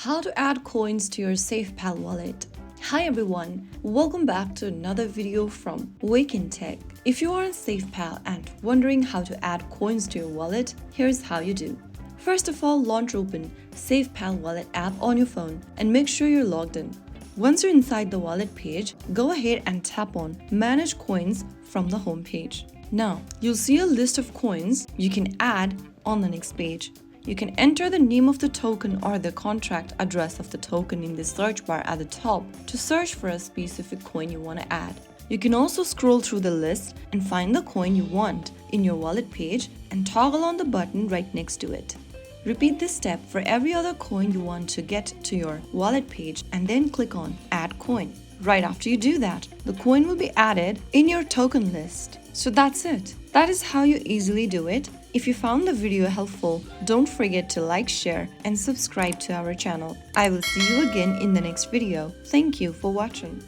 How to add coins to your SafePal wallet. Hi everyone, welcome back to another video from Wake&Tech. If you are on SafePal and wondering how to add coins to your wallet, here's how you do. First of all, launch open SafePal wallet app on your phone and make sure you're logged in. Once you're inside the wallet page, go ahead and tap on Manage Coins from the home page. Now, you'll see a list of coins you can add on the next page. You can enter the name of the token or the contract address of the token in the search bar at the top to search for a specific coin you want to add. You can also scroll through the list and find the coin you want in your wallet page and toggle on the button right next to it. Repeat this step for every other coin you want to get to your wallet page and then click on Add Coin. Right after you do that, the coin will be added in your token list. So that's it. That is how you easily do it. If you found the video helpful, don't forget to like, share, and subscribe to our channel. I will see you again in the next video. Thank you for watching.